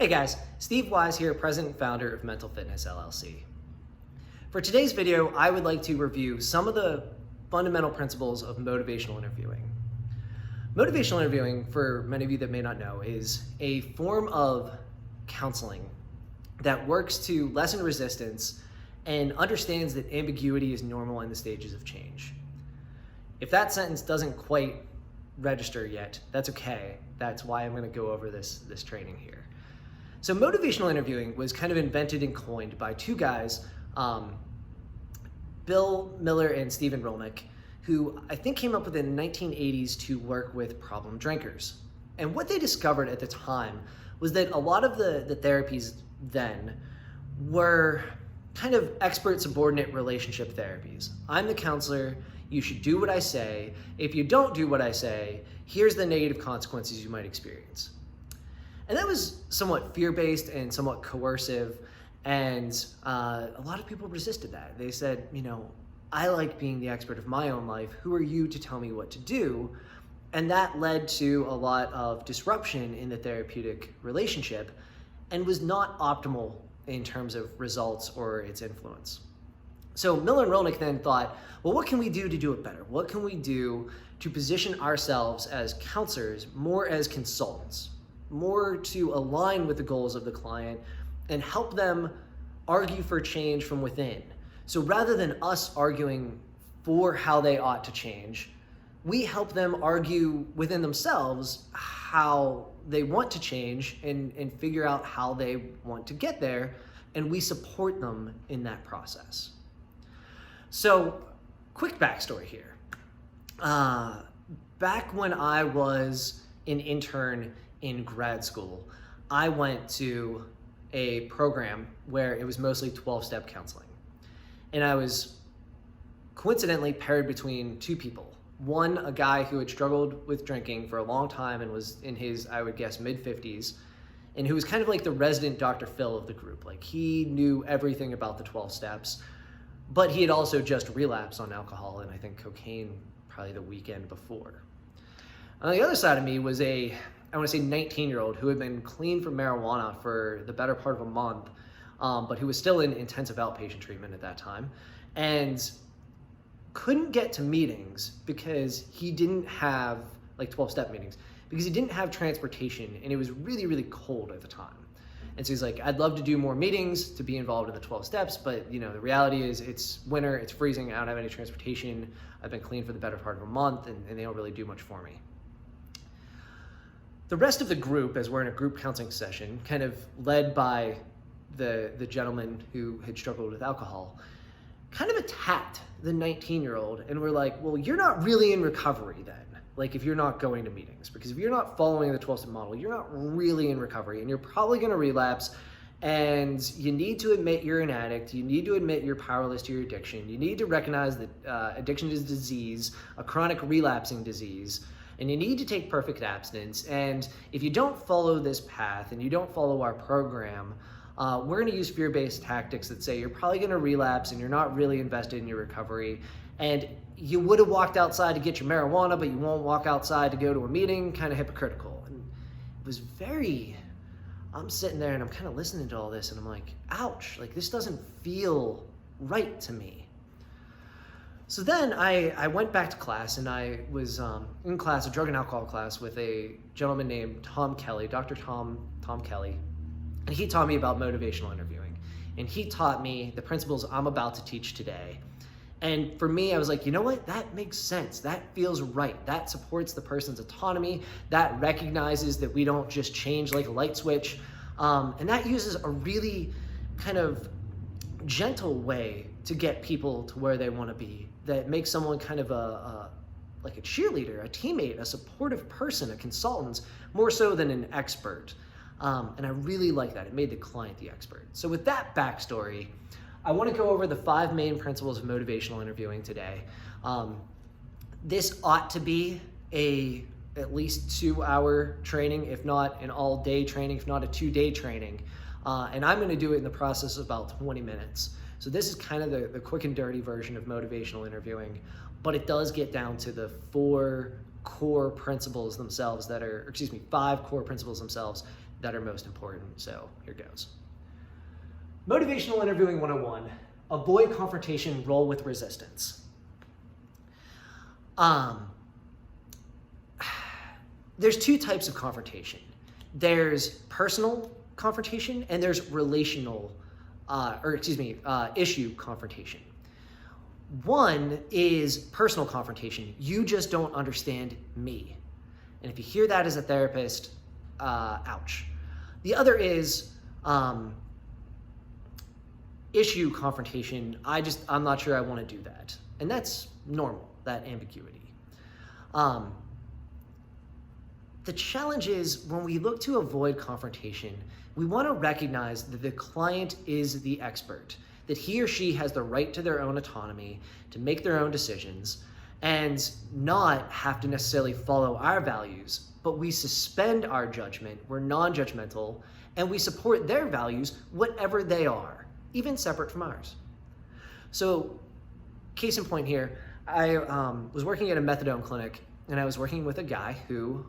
Hey guys, Steve Wise here, president and founder of Mental Fitness LLC. For today's video, I would like to review some of the fundamental principles of motivational interviewing. Motivational interviewing, for many of you that may not know, is a form of counseling that works to lessen resistance and understands that ambiguity is normal in the stages of change. If that sentence doesn't quite register yet, that's okay. That's why I'm going to go over this training here. So motivational interviewing was kind of invented and coined by two guys, Bill Miller and Stephen Rolnick, who I think came up with it in the 1980s to work with problem drinkers. And what they discovered at the time was that a lot of the therapies then were kind of expert-subordinate relationship therapies. I'm the counselor, you should do what I say. If you don't do what I say, here's the negative consequences you might experience. And that was somewhat fear-based and somewhat coercive, and a lot of people resisted that. They said, I like being the expert of my own life. Who are you to tell me what to do? And that led to a lot of disruption in the therapeutic relationship and was not optimal in terms of results or its influence. So Miller and Rolnick then thought, well, what can we do to do it better? What can we do to position ourselves as counselors more as consultants, more to align with the goals of the client and help them argue for change from within? So rather than us arguing for how they ought to change, we help them argue within themselves how they want to change and figure out how they want to get there, and we support them in that process. So, quick backstory here. Back when I was an intern in grad school, I went to a program where it was mostly 12-step counseling. And I was coincidentally paired between two people. One, a guy who had struggled with drinking for a long time and was in his, I would guess, mid-50s, and who was kind of like the resident Dr. Phil of the group. Like, he knew everything about the 12 steps, but he had also just relapsed on alcohol and I think cocaine probably the weekend before. On the other side of me was I want to say 19-year-old who had been clean from marijuana for the better part of a month, but who was still in intensive outpatient treatment at that time, and couldn't get to meetings because he didn't have, like 12-step meetings, because he didn't have transportation and it was really, really cold at the time. And so he's like, I'd love to do more meetings to be involved in the 12 steps, but the reality is it's winter, it's freezing, I don't have any transportation, I've been clean for the better part of a month, and they don't really do much for me. The rest of the group, as we're in a group counseling session, kind of led by the gentleman who had struggled with alcohol, kind of attacked the 19-year-old and were like, well, you're not really in recovery then, like if you're not going to meetings, because if you're not following the 12-step model, you're not really in recovery and you're probably going to relapse, and you need to admit you're an addict, you need to admit you're powerless to your addiction, you need to recognize that addiction is a disease, a chronic relapsing disease, and you need to take perfect abstinence, and if you don't follow this path and you don't follow our program, we're going to use fear-based tactics that say you're probably going to relapse and you're not really invested in your recovery, and you would have walked outside to get your marijuana, but you won't walk outside to go to a meeting, kind of hypocritical. And it was I'm sitting there and I'm kind of listening to all this and I'm like, ouch, like this doesn't feel right to me. So then I went back to class, and I was in class, a drug and alcohol class, with a gentleman named Tom Kelly, Dr. Tom Kelly. And he taught me about motivational interviewing. And he taught me the principles I'm about to teach today. And for me, I was like, you know what? That makes sense. That feels right. That supports the person's autonomy. That recognizes that we don't just change like a light switch. And that uses a really kind of gentle way to get people to where they want to be. That makes someone kind of like a cheerleader, a teammate, a supportive person, a consultant, more so than an expert. And I really like that. It made the client the expert. So with that backstory, I want to go over the 5 main principles of motivational interviewing today. This ought to be at least 2-hour training, if not an all-day training, if not a 2-day training. And I'm going to do it in the process of about 20 minutes. So this is kind of the quick and dirty version of motivational interviewing, but it does get down to the 4 core principles themselves that are, 5 core principles themselves that are most important. So here goes. Motivational Interviewing 101, avoid confrontation, roll with resistance. There's two types of confrontation. There's personal confrontation and there's relational, issue confrontation. One is personal confrontation. You just don't understand me. And if you hear that as a therapist, ouch. The other is issue confrontation. I'm not sure I want to do that. And that's normal, that ambiguity. The challenge is when we look to avoid confrontation, we want to recognize that the client is the expert, that he or she has the right to their own autonomy, to make their own decisions, and not have to necessarily follow our values, but we suspend our judgment, we're non-judgmental, and we support their values, whatever they are, even separate from ours. So, case in point here, I was working at a methadone clinic, and I was working with a guy who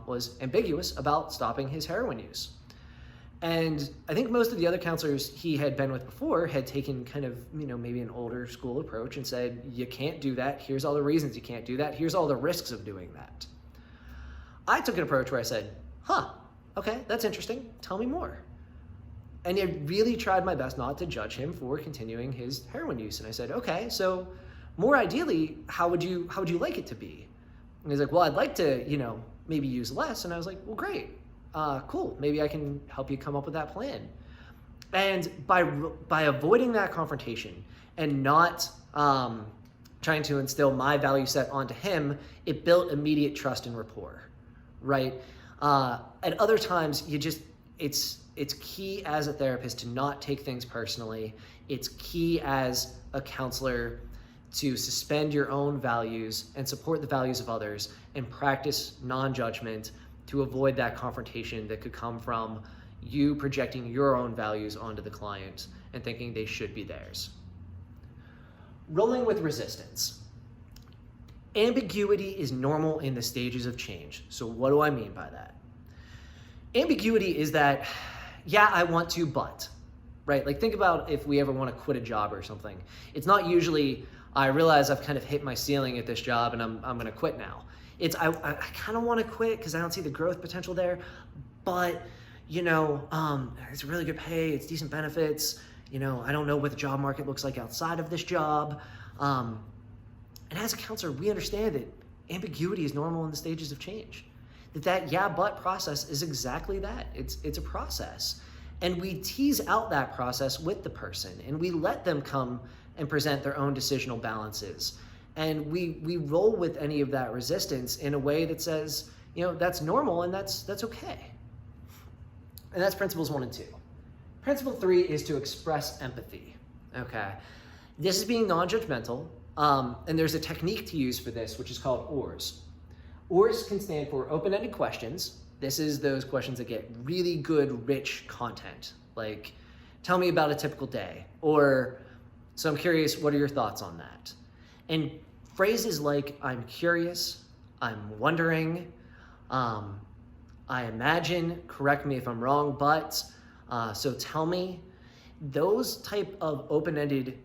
was ambiguous about stopping his heroin use. And I think most of the other counselors he had been with before had taken kind of, maybe an older school approach and said, you can't do that. Here's all the reasons you can't do that. Here's all the risks of doing that. I took an approach where I said, okay, that's interesting. Tell me more. And I really tried my best not to judge him for continuing his heroin use. And I said, okay, so more ideally, how would you like it to be? And he's like, well, I'd like to, maybe use less. And I was like, well, great. Cool. Maybe I can help you come up with that plan. And by avoiding that confrontation and not trying to instill my value set onto him, it built immediate trust and rapport, right? At other times, it's key as a therapist to not take things personally. It's key as a counselor to suspend your own values and support the values of others and practice non-judgment to avoid that confrontation that could come from you projecting your own values onto the client and thinking they should be theirs. Rolling with resistance. Ambiguity is normal in the stages of change. So what do I mean by that? Ambiguity is that, yeah, I want to, but, right? Like think about if we ever want to quit a job or something. It's not usually, I realize I've kind of hit my ceiling at this job and I'm going to quit now. It's, I kind of want to quit because I don't see the growth potential there, but, it's really good pay, it's decent benefits, I don't know what the job market looks like outside of this job. And as a counselor, we understand that ambiguity is normal in the stages of change. That yeah, but process is exactly that. It's a process. And we tease out that process with the person and we let them come and present their own decisional balances. And we roll with any of that resistance in a way that says, that's normal and that's okay. And that's principles 1 and 2. Principle 3 is to express empathy. Okay. This is being non-judgmental. And there's a technique to use for this, which is called OARS. OARS can stand for open-ended questions. This is those questions that get really good, rich content. Like, tell me about a typical day. Or, so I'm curious, what are your thoughts on that? And phrases like, I'm curious, I'm wondering, I imagine, correct me if I'm wrong, but, so tell me, those type of open-ended,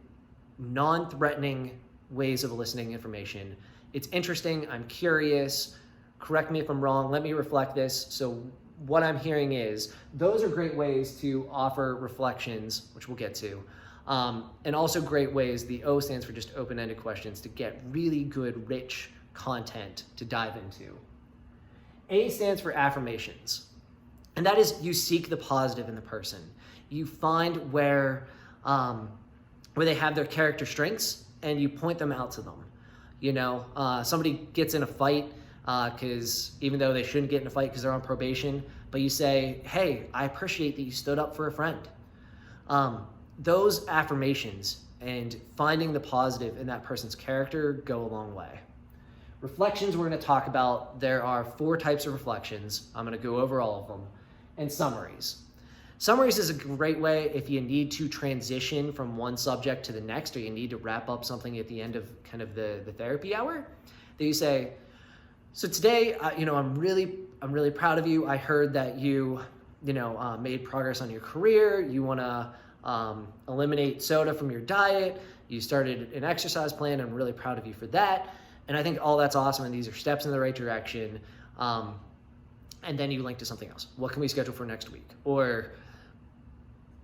non-threatening ways of eliciting information. It's interesting, I'm curious, correct me if I'm wrong, let me reflect this. So what I'm hearing is, those are great ways to offer reflections, which we'll get to. And also great ways, the O stands for just open-ended questions, to get really good, rich content to dive into. A stands for affirmations. And that is you seek the positive in the person. You find where they have their character strengths and you point them out to them. Somebody gets in a fight because even though they shouldn't get in a fight because they're on probation, but you say, hey, I appreciate that you stood up for a friend. Those affirmations and finding the positive in that person's character go a long way. Reflections we're going to talk about, there are 4 types of reflections. I'm going to go over all of them. And summaries. Summaries is a great way if you need to transition from one subject to the next, or you need to wrap up something at the end of kind of the therapy hour, that you say, so today, I'm really proud of you. I heard that you made progress on your career, you want to eliminate soda from your diet, you started an exercise plan, I'm really proud of you for that. And I think all that's awesome, and these are steps in the right direction. And then you link to something else. What can we schedule for next week? Or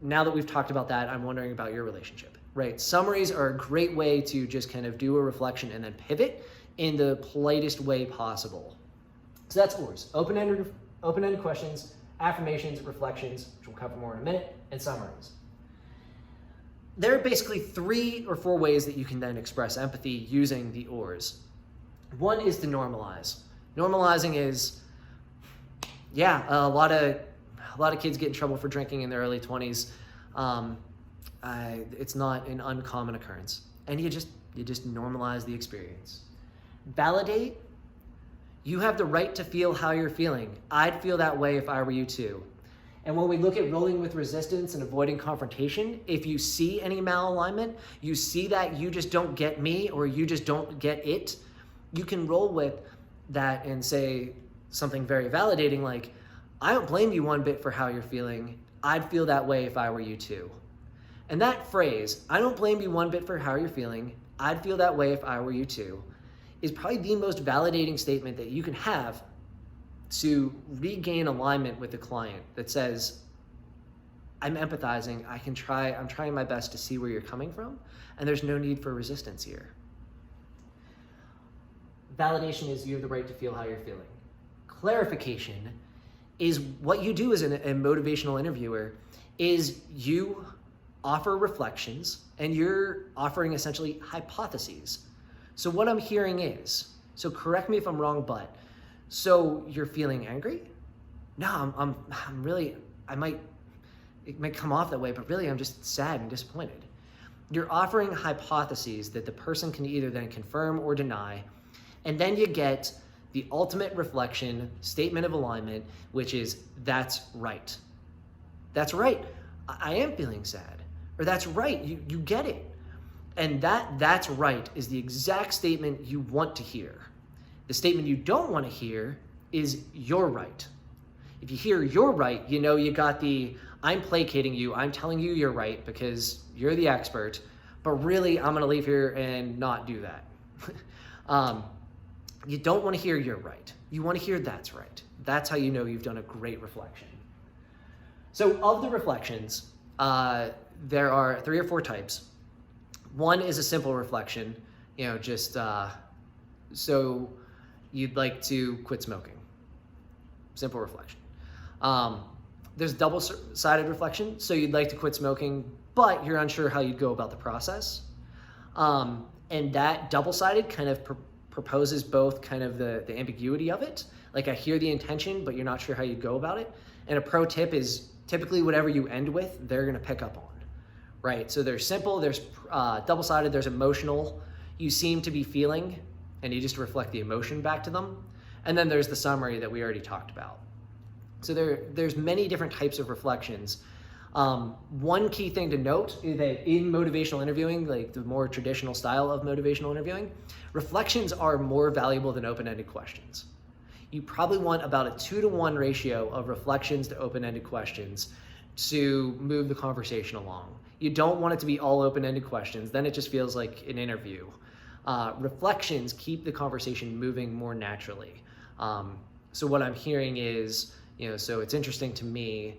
now that we've talked about that, I'm wondering about your relationship, right? Summaries are a great way to just kind of do a reflection and then pivot in the politest way possible. So that's OARS, open-ended questions, affirmations, reflections, which we'll cover more in a minute, and summaries. There are basically 3 or 4 ways that you can then express empathy using the OARS. One is to normalize. Normalizing is, a lot of kids get in trouble for drinking in their early 20s. It's not an uncommon occurrence, and you just normalize the experience. Validate. You have the right to feel how you're feeling. I'd feel that way if I were you too. And when we look at rolling with resistance and avoiding confrontation, if you see any malalignment, you see that you just don't get me or you just don't get it, you can roll with that and say something very validating like, I don't blame you one bit for how you're feeling. I'd feel that way if I were you too. And that phrase, I don't blame you one bit for how you're feeling, I'd feel that way if I were you too, is probably the most validating statement that you can have to regain alignment with the client that says, I'm empathizing, I'm trying my best to see where you're coming from, and there's no need for resistance here. Validation is you have the right to feel how you're feeling. Clarification is what you do as a motivational interviewer is you offer reflections and you're offering essentially hypotheses. So what I'm hearing is, so correct me if I'm wrong, but so you're feeling angry? No, I'm really, it might come off that way, but really I'm just sad and disappointed. You're offering hypotheses that the person can either then confirm or deny, and then you get the ultimate reflection, statement of alignment, which is, that's right. That's right, I am feeling sad. Or that's right, you get it. And that's right is the exact statement you want to hear. The statement you don't want to hear is you're right. If you hear you're right, you got the I'm placating you, I'm telling you you're right because you're the expert, but really I'm gonna leave here and not do that. You don't want to hear you're right. You want to hear that's right. That's how you know you've done a great reflection. So of the reflections, there are 3 or 4 types. One is a simple reflection, so you'd like to quit smoking. Simple reflection. There's double-sided reflection, so you'd like to quit smoking, but you're unsure how you'd go about the process. And that double-sided kind of proposes both kind of the ambiguity of it. Like I hear the intention, but you're not sure how you'd go about it. And a pro tip is typically whatever you end with, they're gonna pick up on, right? So there's simple, there's double-sided, there's emotional. You seem to be feeling, and you just reflect the emotion back to them. And then there's the summary that we already talked about. So there's many different types of reflections. One key thing to note is that in motivational interviewing, like the more traditional style of motivational interviewing, reflections are more valuable than open-ended questions. You probably want about a 2-to-1 ratio of reflections to open-ended questions to move the conversation along. You don't want it to be all open-ended questions, then it just feels like an interview. Reflections keep the conversation moving more naturally. So what I'm hearing is, so it's interesting to me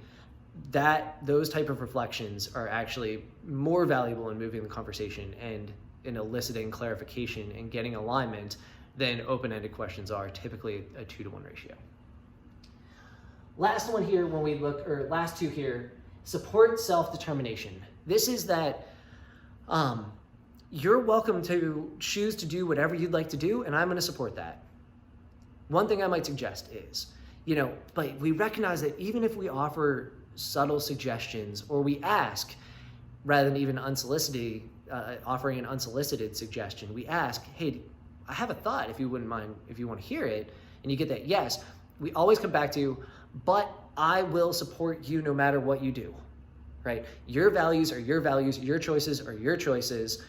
that those type of reflections are actually more valuable in moving the conversation and in eliciting clarification and getting alignment than open-ended questions are, typically a 2-to-1 ratio. Last one here, last 2 here, support self-determination. This is that you're welcome to choose to do whatever you'd like to do, and I'm gonna support that. One thing I might suggest is, but we recognize that even if we offer subtle suggestions or we ask, rather than even offering an unsolicited suggestion, we ask, hey, I have a thought if you wouldn't mind, if you want to hear it, and you get that yes, we always come back to, but I will support you no matter what you do, right? Your values are your values, your choices are your choices.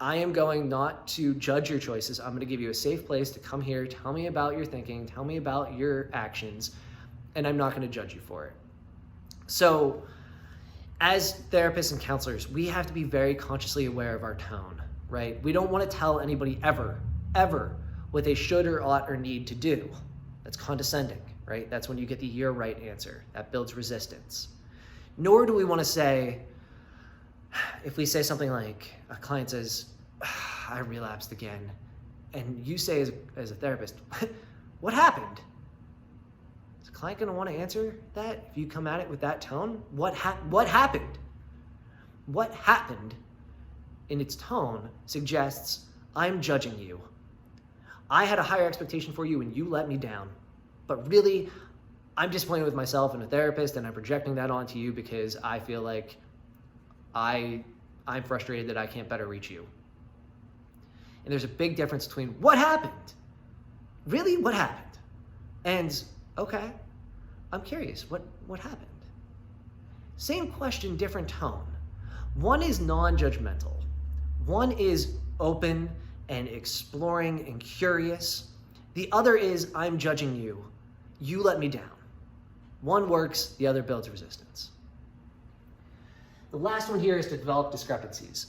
I am going not to judge your choices. I'm going to give you a safe place to come here, tell me about your thinking, tell me about your actions, and I'm not going to judge you for it. So as therapists and counselors, we have to be very consciously aware of our tone, right? We don't want to tell anybody ever what they should or ought or need to do. That's condescending, right? That's when you get the "you're right" answer. That builds resistance. Nor do we want to say, if we say something like, a client says, "I relapsed again," and you say as a therapist, "What happened?" Is the client going to want to answer that if you come at it with that tone? What happened? What happened in its tone suggests, I'm judging you. I had a higher expectation for you and you let me down. But really, I'm disappointed with myself and a therapist, and I'm projecting that onto you because I feel like I'm frustrated that I can't better reach you. And there's a big difference between what happened? Really, what happened? And, okay, I'm curious, what happened? Same question, different tone. One is non-judgmental. One is open and exploring and curious. The other is, I'm judging you. You let me down. One works, the other builds resistance. The last one here is to develop discrepancies.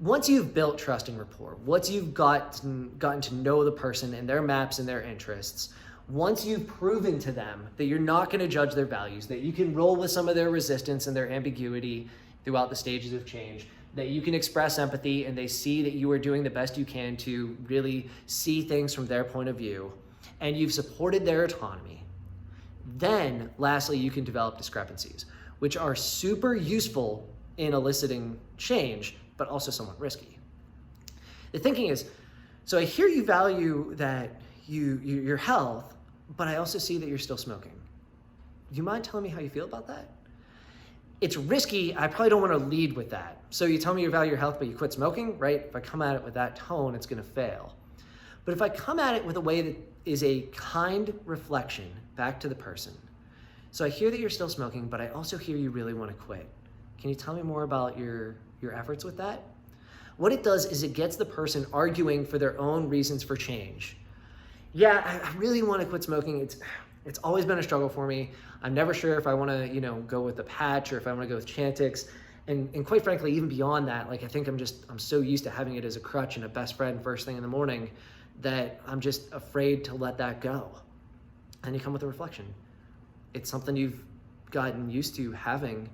Once you've built trust and rapport, once you've gotten to know the person and their maps and their interests, once you've proven to them that you're not going to judge their values, that you can roll with some of their resistance and their ambiguity throughout the stages of change, that you can express empathy and they see that you are doing the best you can to really see things from their point of view, and you've supported their autonomy, then lastly, you can develop discrepancies, which are super useful in eliciting change, but also somewhat risky. The thinking is, so I hear you value that your health, but I also see that you're still smoking. Do you mind telling me how you feel about that? It's risky. I probably don't want to lead with that. So you tell me you value your health, but you quit smoking, right? If I come at it with that tone, it's going to fail. But if I come at it with a way that is a kind reflection back to the person. So I hear that you're still smoking, but I also hear you really want to quit. Can you tell me more about your efforts with that? What it does is it gets the person arguing for their own reasons for change. Yeah, I really want to quit smoking. It's always been a struggle for me. I'm never sure if I want to, go with the patch or if I want to go with Chantix. And quite frankly, even beyond that, I think I'm so used to having it as a crutch and a best friend first thing in the morning that I'm just afraid to let that go. And you come with a reflection. It's something you've gotten used to having,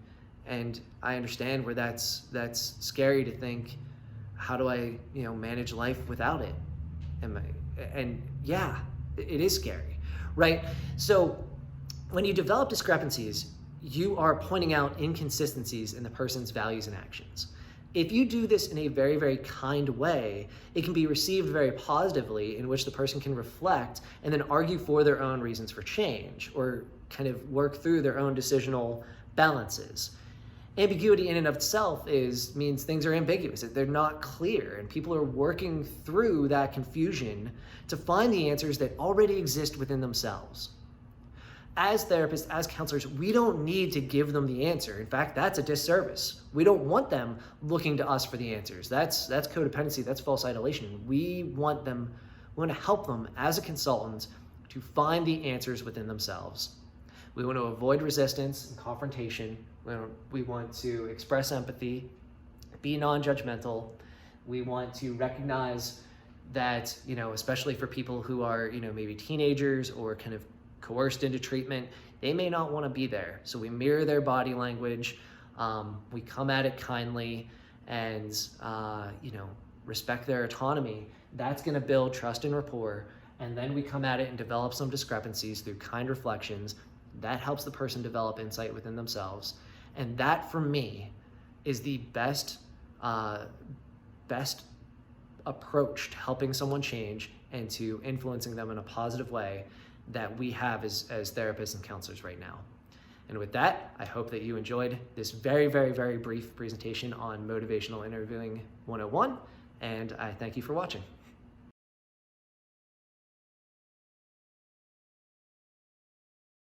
and I understand where that's scary to think, how do I, manage life without it? And yeah, it is scary, right? So when you develop discrepancies, you are pointing out inconsistencies in the person's values and actions. If you do this in a very, very kind way, it can be received very positively, in which the person can reflect and then argue for their own reasons for change, or kind of work through their own decisional balances. Ambiguity in and of itself means things are ambiguous, they're not clear, and people are working through that confusion to find the answers that already exist within themselves. As therapists, as counselors, we don't need to give them the answer. In fact, that's a disservice. We don't want them looking to us for the answers. That's codependency, that's false idolation. We want to help them as a consultant to find the answers within themselves. We want to avoid resistance and confrontation. We want to express empathy, be non-judgmental. We want to recognize that, especially for people who are, maybe teenagers or kind of coerced into treatment, they may not want to be there. So we mirror their body language. We come at it kindly and, respect their autonomy. That's going to build trust and rapport. And then we come at it and develop some discrepancies through kind reflections. That helps the person develop insight within themselves. And that, for me, is the best approach to helping someone change and to influencing them in a positive way that we have as therapists and counselors right now. And with that, I hope that you enjoyed this very, very, very brief presentation on Motivational Interviewing 101, and I thank you for watching.